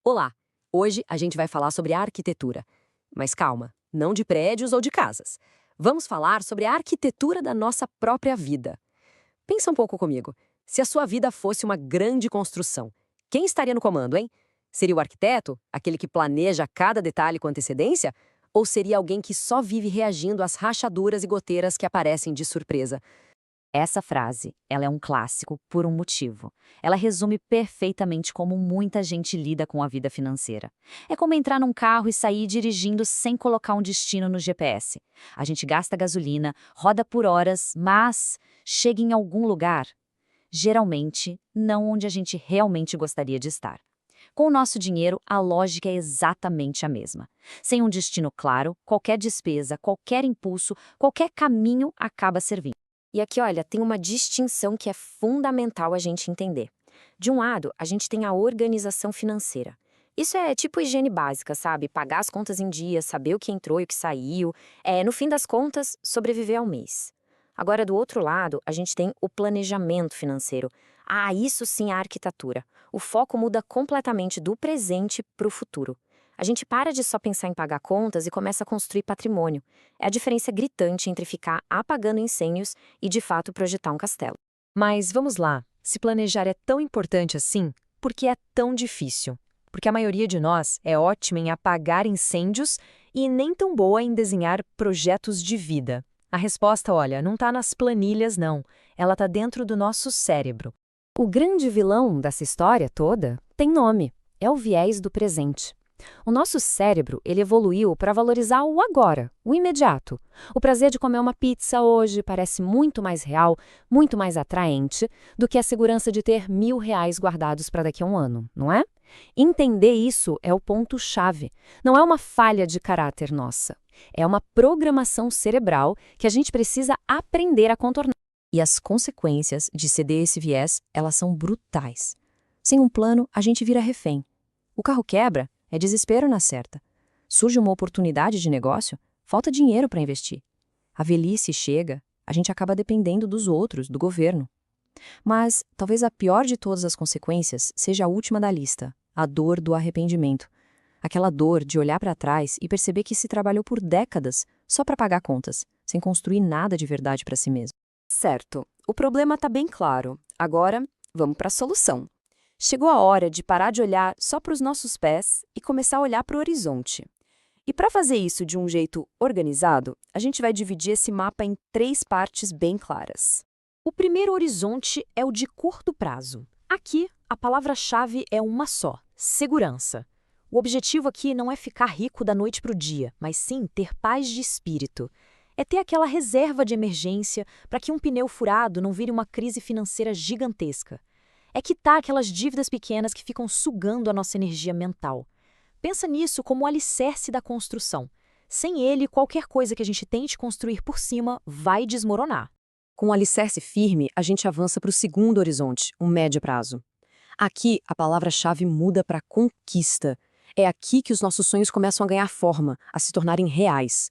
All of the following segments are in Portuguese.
Olá! Hoje a gente vai falar sobre arquitetura. Mas calma, não de prédios ou de casas. Vamos falar sobre a arquitetura da nossa própria vida. Pensa um pouco comigo. Se a sua vida fosse uma grande construção, quem estaria no comando, hein? Seria o arquiteto, aquele que planeja cada detalhe com antecedência? Ou seria alguém que só vive reagindo às rachaduras e goteiras que aparecem de surpresa? Essa frase, ela é um clássico por um motivo. Ela resume perfeitamente como muita gente lida com a vida financeira. É como entrar num carro e sair dirigindo sem colocar um destino no GPS. A gente gasta gasolina, roda por horas, mas chega em algum lugar. Geralmente, não onde a gente realmente gostaria de estar. Com o nosso dinheiro, a lógica é exatamente a mesma. Sem um destino claro, qualquer despesa, qualquer impulso, qualquer caminho acaba servindo. E aqui, olha, tem uma distinção que é fundamental a gente entender. De um lado, a gente tem a organização financeira. Isso é tipo higiene básica, sabe? Pagar as contas em dia, saber o que entrou e o que saiu. No fim das contas, sobreviver ao mês. Agora, do outro lado, a gente tem o planejamento financeiro. Isso sim é a arquitetura. O foco muda completamente do presente para o futuro. A gente para de só pensar em pagar contas e começa a construir patrimônio. É a diferença gritante entre ficar apagando incêndios e, de fato, projetar um castelo. Mas vamos lá, se planejar é tão importante assim, por que é tão difícil? Porque a maioria de nós é ótima em apagar incêndios e nem tão boa em desenhar projetos de vida. A resposta, olha, não está nas planilhas, não. Ela está dentro do nosso cérebro. O grande vilão dessa história toda tem nome. É o viés do presente. O nosso cérebro, ele evoluiu para valorizar o agora, o imediato. O prazer de comer uma pizza hoje parece muito mais real, muito mais atraente do que a segurança de ter R$ 1.000 guardados para daqui a um ano, não é? Entender isso é o ponto-chave. Não é uma falha de caráter nossa. É uma programação cerebral que a gente precisa aprender a contornar. E as consequências de ceder esse viés, elas são brutais. Sem um plano, a gente vira refém. O carro quebra, é desespero na certa. Surge uma oportunidade de negócio, falta dinheiro para investir. A velhice chega, a gente acaba dependendo dos outros, do governo. Mas talvez a pior de todas as consequências seja a última da lista, a dor do arrependimento. Aquela dor de olhar para trás e perceber que se trabalhou por décadas só para pagar contas, sem construir nada de verdade para si mesmo. Certo, o problema está bem claro. Agora, vamos para a solução. Chegou a hora de parar de olhar só para os nossos pés e começar a olhar para o horizonte. E para fazer isso de um jeito organizado, a gente vai dividir esse mapa em 3 partes bem claras. O primeiro horizonte é o de curto prazo. Aqui, a palavra-chave é uma só: segurança. O objetivo aqui não é ficar rico da noite para o dia, mas sim ter paz de espírito. É ter aquela reserva de emergência para que um pneu furado não vire uma crise financeira gigantesca. É quitar aquelas dívidas pequenas que ficam sugando a nossa energia mental. Pensa nisso como o alicerce da construção. Sem ele, qualquer coisa que a gente tente construir por cima vai desmoronar. Com o alicerce firme, a gente avança para o segundo horizonte, o médio prazo. Aqui, a palavra-chave muda para conquista. É aqui que os nossos sonhos começam a ganhar forma, a se tornarem reais.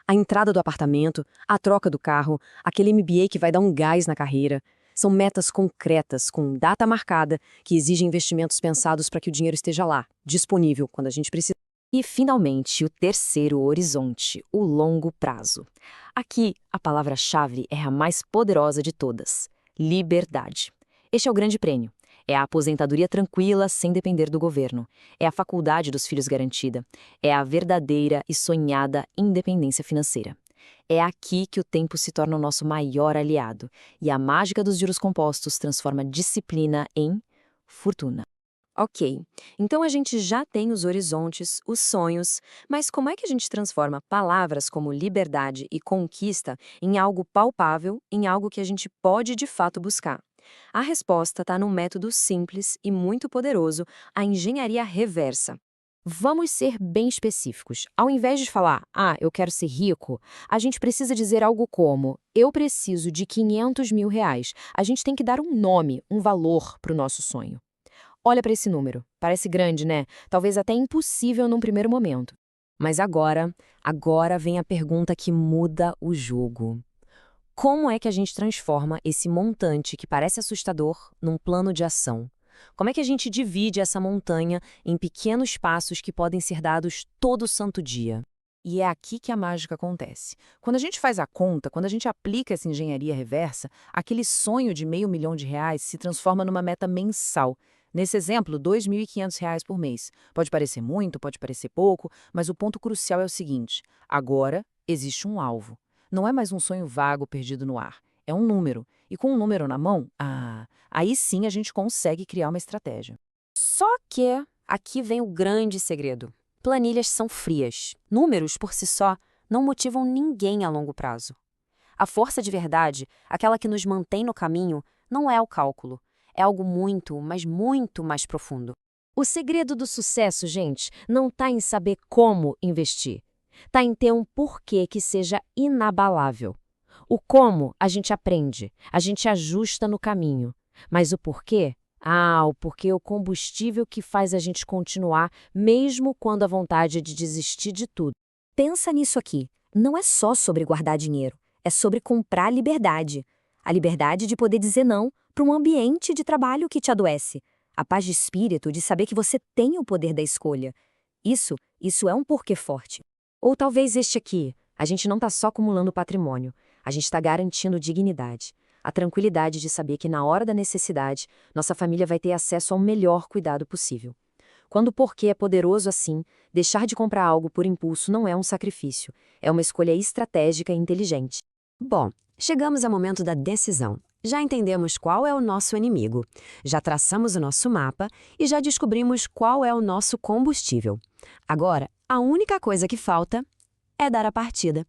A entrada do apartamento, a troca do carro, aquele MBA que vai dar um gás na carreira. São metas concretas, com data marcada, que exigem investimentos pensados para que o dinheiro esteja lá, disponível, quando a gente precisa. E, finalmente, o terceiro horizonte, o longo prazo. Aqui, a palavra-chave é a mais poderosa de todas: liberdade. Este é o grande prêmio. É a aposentadoria tranquila, sem depender do governo. É a faculdade dos filhos garantida. É a verdadeira e sonhada independência financeira. É aqui que o tempo se torna o nosso maior aliado, e a mágica dos juros compostos transforma disciplina em fortuna. Ok, então a gente já tem os horizontes, os sonhos, mas como é que a gente transforma palavras como liberdade e conquista em algo palpável, em algo que a gente pode de fato buscar? A resposta está num método simples e muito poderoso, a engenharia reversa. Vamos ser bem específicos. Ao invés de falar, eu quero ser rico, a gente precisa dizer algo como, eu preciso de R$ 500.000. A gente tem que dar um nome, um valor para o nosso sonho. Olha para esse número. Parece grande, né? Talvez até impossível num primeiro momento. Mas agora vem a pergunta que muda o jogo. Como é que a gente transforma esse montante que parece assustador num plano de ação? Como é que a gente divide essa montanha em pequenos passos que podem ser dados todo santo dia? E é aqui que a mágica acontece. Quando a gente faz a conta, quando a gente aplica essa engenharia reversa, aquele sonho de R$ 500.000 se transforma numa meta mensal. Nesse exemplo, R$ 2.500 por mês. Pode parecer muito, pode parecer pouco, mas o ponto crucial é o seguinte: agora existe um alvo. Não é mais um sonho vago perdido no ar. É um número. E com um número na mão, aí sim a gente consegue criar uma estratégia. Só que aqui vem o grande segredo. Planilhas são frias. Números, por si só, não motivam ninguém a longo prazo. A força de verdade, aquela que nos mantém no caminho, não é o cálculo. É algo muito, mas muito mais profundo. O segredo do sucesso, gente, não está em saber como investir. Está em ter um porquê que seja inabalável. O como a gente aprende, a gente ajusta no caminho. Mas o porquê? O porquê é o combustível que faz a gente continuar, mesmo quando a vontade é de desistir de tudo. Pensa nisso aqui. Não é só sobre guardar dinheiro. É sobre comprar liberdade. A liberdade de poder dizer não para um ambiente de trabalho que te adoece. A paz de espírito de saber que você tem o poder da escolha. Isso é um porquê forte. Ou talvez este aqui. A gente não está só acumulando patrimônio. A gente está garantindo dignidade. A tranquilidade de saber que na hora da necessidade, nossa família vai ter acesso ao melhor cuidado possível. Quando o porquê é poderoso assim, deixar de comprar algo por impulso não é um sacrifício, é uma escolha estratégica e inteligente. Bom, chegamos ao momento da decisão. Já entendemos qual é o nosso inimigo, já traçamos o nosso mapa e já descobrimos qual é o nosso combustível. Agora, a única coisa que falta é dar a partida.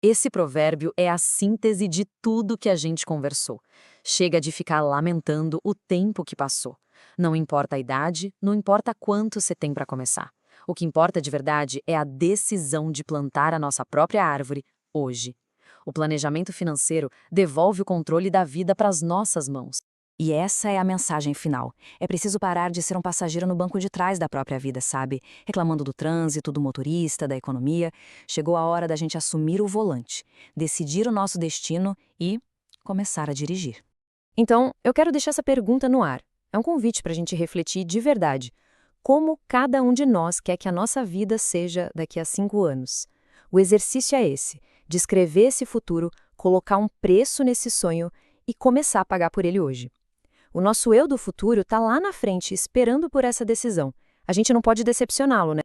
Esse provérbio é a síntese de tudo que a gente conversou. Chega de ficar lamentando o tempo que passou. Não importa a idade, não importa quanto você tem para começar. O que importa de verdade é a decisão de plantar a nossa própria árvore hoje. O planejamento financeiro devolve o controle da vida para as nossas mãos. E essa é a mensagem final. É preciso parar de ser um passageiro no banco de trás da própria vida, sabe? Reclamando do trânsito, do motorista, da economia. Chegou a hora da gente assumir o volante, decidir o nosso destino e começar a dirigir. Então, eu quero deixar essa pergunta no ar. É um convite para a gente refletir de verdade. Como cada um de nós quer que a nossa vida seja daqui a 5 anos? O exercício é esse, de escrever esse futuro, colocar um preço nesse sonho e começar a pagar por ele hoje. O nosso eu do futuro está lá na frente, esperando por essa decisão. A gente não pode decepcioná-lo, né?